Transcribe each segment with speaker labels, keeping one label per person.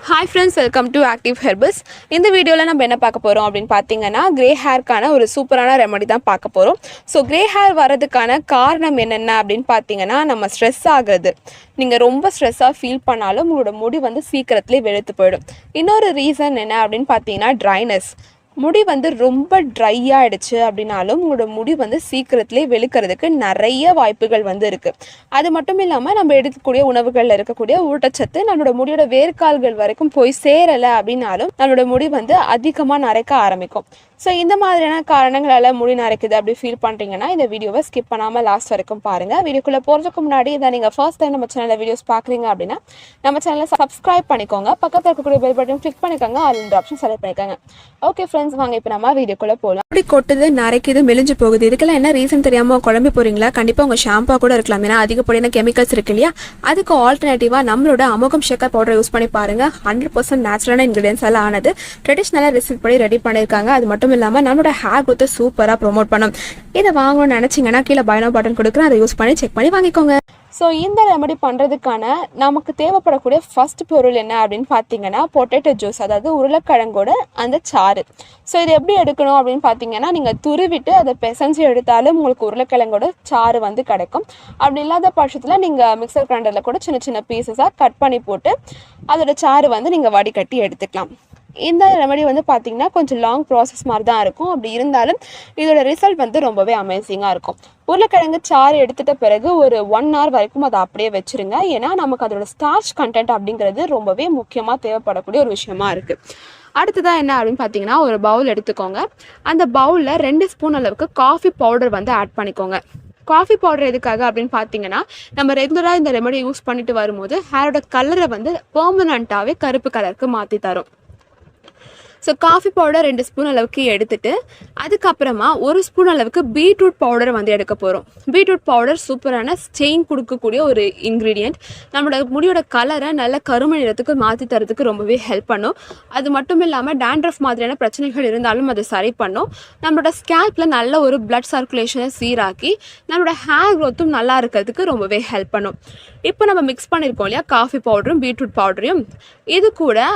Speaker 1: Hi friends, welcome to Active Herbals. இந்த வீடியோல நம்ம என்ன பார்க்க போறோம் அப்படினு பாத்தீங்கன்னா கிரே ஹேர்க்கான ஒரு சூப்பரான ரெமெடி தான் பார்க்க போறோம். சோ கிரே ஹேர் வரதுக்கான காரணம் என்னென்ன அப்படினு பாத்தீங்கன்னா நம்ம ஸ்ட்ரெஸ் ஆகுறது. நீங்க ரொம்ப ஸ்ட்ரெஸ்ஸா ஃபீல் பண்ணாலும் உங்களோட முடி வந்து சீக்கிரத்திலே வெளுத்து போய்டும். இன்னொரு ரீசன் என்ன அப்படினு பாத்தீங்கன்னா ட்ரைனஸ். முடி வந்து ரொம்ப ட்ரை ஆயிடுச்சு அப்படினாலும் உங்களோட முடி வந்து சீக்கிரத்திலே வெளுக்கிறதுக்கு நிறைய வாய்ப்புகள் வந்து இருக்கு. அது மட்டும் இல்லாம நம்ம எடுக்கக்கூடிய உணவுகள்ல இருக்கக்கூடிய ஊட்டச்சத்து நம்மளோட முடியோட வேர்க்கால்கள் வரைக்கும் போய் சேரல அப்படினாலும் நம்மளோட முடி வந்து அதிகமா நரைக்க ஆரம்பிக்கும். ஸோ இந்த மாதிரியான காரணங்களால முடி நரைக்குது அப்படி ஃபீல் பண்ணுறீங்கன்னா இந்த வீடியோவை ஸ்கிப் பண்ணாமல் லாஸ்ட் வரைக்கும் பாருங்கள். வீடியோக்குள்ளே போகிறதுக்கு முன்னாடி இதை நீங்கள் ஃபர்ஸ்ட் டைம் நம்ம சேனலில் வீடியோஸ் பார்க்குறீங்க அப்படின்னா நம்ம சேனலை சப்ஸ்கிரைப் பண்ணிக்கோங்க. பக்கத்தில் இருக்கக்கூடிய பெல் பட்டன் கிளிக் பண்ணிக்கோங்க. அதுன்ற ஆப்ஷன் செலக்ட் பண்ணிக்கோங்க. ஓகே ஃப்ரெண்ட்ஸ், வாங்க இப்போ நம்ம வீடியோக்குள்ளே போகலாம். அப்படி கொட்டுது, நரைக்குது, மெலிஞ்சு போகுது, இதுக்கெல்லாம் என்ன ரீசன் தெரியாமல் குழம்பி போகிறீங்களா? கண்டிப்பாக உங்கள் ஷாம்பா கூட இருக்கலாம். ஏன்னா அதிகப்படியான கெமிக்கல்ஸ் இருக்கு இல்லையா? அதுக்கு ஆல்டர்னேட்டிவாக நம்மளோட அமுகம் ஷேக்கர் பவுடர் யூஸ் பண்ணி பாருங்கள். 100% நேச்சுரலான இன்க்ரீடியன்ஸ் எல்லாம் ஆனது ட்ரெடிஷ்னலாக ரெசிபி படி ரெடி பண்ணியிருக்காங்க. அது மட்டும் இல்லாமல் நம்மளோட ஹேர் growth சூப்பராக ப்ரொமோட் பண்ணும். இதை வாங்கணும்னு நினச்சிங்கன்னா கீழே பை நவ் பட்டன் கொடுக்குறேன். அதை யூஸ் பண்ணி செக் பண்ணி வாங்கிக்கோங்க. ஸோ இந்த ரெமெடி பண்ணுறதுக்கான நமக்கு தேவைப்படக்கூடிய ஃபர்ஸ்ட் பொருள் என்ன அப்படின்னு பார்த்தீங்கன்னா பொட்டேட்டோ ஜூஸ், அதாவது உருளைக்கிழங்கோட அந்த சாறு. ஸோ இது எப்படி எடுக்கணும் அப்படின்னு பார்த்தீங்கன்னா நீங்கள் துருவிட்டு அதை பிசைஞ்சு எடுத்தாலும் உங்களுக்கு உருளைக்கிழங்கோட சாறு வந்து கிடைக்கும். அப்படி இல்லாத பட்சத்தில் நீங்கள் மிக்சர் கிரைண்டரில் கூட சின்ன சின்ன பீசஸாக கட் பண்ணி போட்டு அதோட சாறு வந்து நீங்கள் வடிகட்டி எடுத்துக்கலாம். இந்த ரெமெடி வந்து பார்த்தீங்கன்னா கொஞ்சம் லாங் ப்ராசஸ் மாதிரி தான் இருக்கும். அப்படி இருந்தாலும் இதோட ரிசல்ட் வந்து ரொம்பவே அமேசிங்காக இருக்கும். உருளைக்கிழங்கு சாறு எடுத்துட்ட பிறகு ஒரு 1 hour வரைக்கும் அதை அப்படியே வச்சுருங்க. ஏன்னா நமக்கு அதோட ஸ்டார்ச் கண்டென்ட் அப்படிங்கிறது ரொம்பவே முக்கியமாக தேவைப்படக்கூடிய ஒரு விஷயமா இருக்குது. அடுத்ததாக என்ன அப்படின்னு பார்த்தீங்கன்னா ஒரு பவுல் எடுத்துக்கோங்க. அந்த பவுலில் 2 ஸ்பூன் அளவுக்கு காஃபி பவுடர் வந்து ஆட் பண்ணிக்கோங்க. காஃபி பவுடர் எதுக்காக அப்படின்னு பார்த்தீங்கன்னா நம்ம ரெகுலராக இந்த ரெமெடி யூஸ் பண்ணிட்டு வரும்போது ஹேரோட கலரை வந்து பெர்மனண்ட்டாகவே கருப்பு கலருக்கு மாற்றி தரும். ஸோ காஃபி பவுடர் 2 ஸ்பூன் அளவுக்கு எடுத்துட்டு அதுக்கப்புறமா 1 ஸ்பூன் அளவுக்கு பீட்ரூட் பவுடர் வந்து எடுக்க போகிறோம். பீட்ரூட் பவுடர் சூப்பரான ஸ்டெயின் கொடுக்கக்கூடிய ஒரு இன்க்ரீடியன்ட். நம்மளோட முடியோட கலரை நல்ல கருமை நிறத்துக்கு மாற்றி தரதுக்கு ரொம்பவே ஹெல்ப் பண்ணும். அது மட்டும் இல்லாமல் டேண்ட்ரஃப் மாதிரியான பிரச்சனைகள் இருந்தாலும் அதை சரி பண்ணும். நம்மளோட ஸ்கேல்பில் நல்ல ஒரு பிளட் சர்க்குலேஷனை சீராக்கி நம்மளோட ஹேர் க்ரோத்தும் நல்லா இருக்கிறதுக்கு ரொம்பவே ஹெல்ப் பண்ணும். இப்போ நம்ம மிக்ஸ் பண்ணியிருக்கோம் இல்லையா காஃபி பவுடரும் பீட்ரூட் பவுடரையும், இது கூட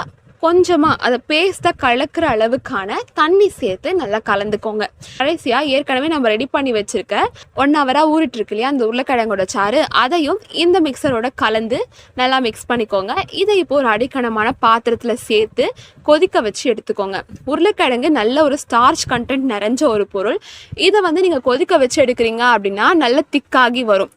Speaker 1: கொஞ்சமாக அதை பேஸ்ட்டாக கலக்கிற அளவுக்கான தண்ணி சேர்த்து நல்லா கலந்துக்கோங்க. கடைசியாக ஏற்கனவே நம்ம ரெடி பண்ணி வச்சுருக்க 1 hour ஊறிட்டு இருக்கு இல்லையா அந்த உருளைக்கிழங்கோட சாறு, அதையும் இந்த மிக்சரோட கலந்து நல்லா மிக்ஸ் பண்ணிக்கோங்க. இதை இப்போ ஒரு அடிக்கணமான பாத்திரத்தில் சேர்த்து கொதிக்க வச்சு எடுத்துக்கோங்க. உருளைக்கிழங்கு நல்ல ஒரு ஸ்டார்ச் கண்டென்ட் நிறைஞ்ச ஒரு பொருள். இதை வந்து நீங்கள் கொதிக்க வச்சு எடுக்கிறீங்க அப்படின்னா நல்ல திக்காகி வரும்.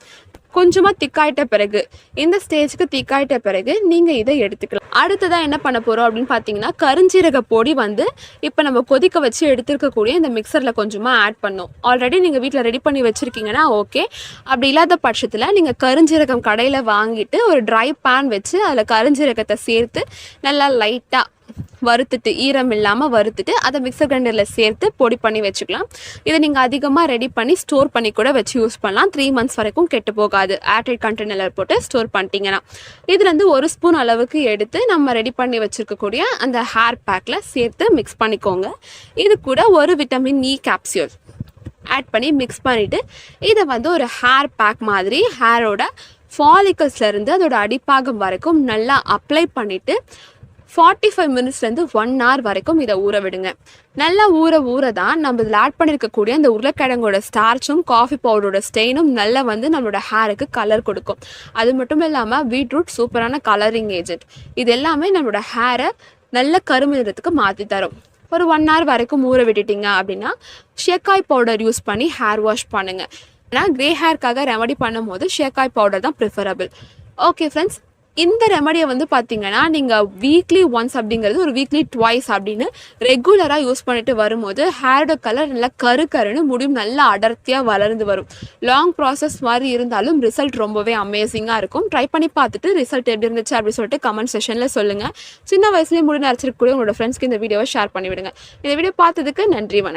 Speaker 1: கொஞ்சமாக திக்காயிட்ட பிறகு இந்த ஸ்டேஜுக்கு திக்காயிட்ட பிறகு நீங்கள் இதை எடுத்துக்கலாம். அடுத்ததாக என்ன பண்ண போகிறோம் அப்படின்னு பார்த்தீங்கன்னா கருஞ்சீரக பொடி வந்து இப்போ நம்ம கொதிக்க வச்சு எடுத்துருக்கக்கூடிய இந்த மிக்சரில் கொஞ்சமாக ஆட் பண்ணோம். ஆல்ரெடி நீங்கள் வீட்டில் ரெடி பண்ணி வச்சுருக்கீங்கன்னா ஓகே. அப்படி இல்லாத பட்சத்தில் நீங்கள் கருஞ்சீரகம் கடையில் வாங்கிட்டு ஒரு ட்ரை பேன் வச்சு அதில் கருஞ்சீரகத்தை சேர்த்து நல்லா லைட்டாக வறுத்துட்டு ஈரம் இல்லாமல் வறுத்துட்டு அதை மிக்சர் கிரைண்டரில் சேர்த்து பொடி பண்ணி வச்சுக்கலாம். இதை நீங்கள் அதிகமாக ரெடி பண்ணி ஸ்டோர் பண்ணி கூட வச்சு யூஸ் பண்ணலாம். 3 months வரைக்கும் கெட்டு போகாது. ஏர்டைட் கண்டெய்னரில் போட்டு ஸ்டோர் பண்ணிட்டீங்கன்னா இதுலேருந்து 1 ஸ்பூன் அளவுக்கு எடுத்து நம்ம ரெடி பண்ணி வச்சுருக்கக்கூடிய அந்த ஹேர் பேக்கில் சேர்த்து மிக்ஸ் பண்ணிக்கோங்க. இது கூட ஒரு விட்டமின் இ கேப்சியூல் ஆட் பண்ணி மிக்ஸ் பண்ணிவிட்டு இதை வந்து ஒரு ஹேர் பேக் மாதிரி ஹேரோட ஃபாலிக்கல்ஸ்லேருந்து அதோட அடிப்பாகம் வரைக்கும் நல்லா அப்ளை பண்ணிவிட்டு 45 minutesலேருந்து 1 hour வரைக்கும் இதை ஊற விடுங்க. நல்லா ஊற தான் நம்ம இதில் ஆட் பண்ணியிருக்கக்கூடிய அந்த உருளைக்கிழங்கோட ஸ்டார்ச்சும் காஃபி பவுடரோட ஸ்டெயினும் நல்லா வந்து நம்மளோட ஹேருக்கு கலர் கொடுக்கும். அது மட்டும் இல்லாமல் பீட்ரூட் சூப்பரான கலரிங் ஏஜென்ட். இது எல்லாமே நம்மளோட ஹேரை நல்ல கருமை நிறத்துக்கு மாற்றி தரும். ஒரு 1 hour வரைக்கும் ஊற விட்டுட்டிங்க அப்படின்னா ஷேக்காய் பவுடர் யூஸ் பண்ணி ஹேர் வாஷ் பண்ணுங்கள். ஏன்னா கிரே ஹேர்க்காக ரெமெடி பண்ணும் போது ஷேக்காய் பவுடர் தான் ப்ரிஃபரபிள். ஓகே ஃப்ரெண்ட்ஸ், இந்த ரெமடியை வந்து பார்த்தீங்கன்னா நீங்கள் வீக்லி ஒன்ஸ் அப்படிங்கிறது ஒரு வீக்லி ட்வைஸ் அப்படின்னு ரெகுலராக யூஸ் பண்ணிட்டு வரும்போது ஹேரோட கலர் நல்லா கருன்னு முடியும் நல்லா அடர்த்தியாக வளர்ந்து வரும். லாங் ப்ராசஸ் மாதிரி இருந்தாலும் ரிசல்ட் ரொம்பவே அமேசிங்காக இருக்கும். ட்ரை பண்ணி பார்த்துட்டு ரிசல்ட் எப்படி இருந்துச்சு அப்படின்னு சொல்லிட்டு கமெண்ட் செஷனில் சொல்லுங்கள். சின்ன வயசுலேயே முடி நரைச்சிருக்கக்கூடிய உங்களோட ஃப்ரெண்ட்ஸ்க்கு இந்த வீடியோவை ஷேர் பண்ணிவிடுங்க. இந்த வீடியோ பார்த்ததுக்கு நன்றி, வணக்கம்.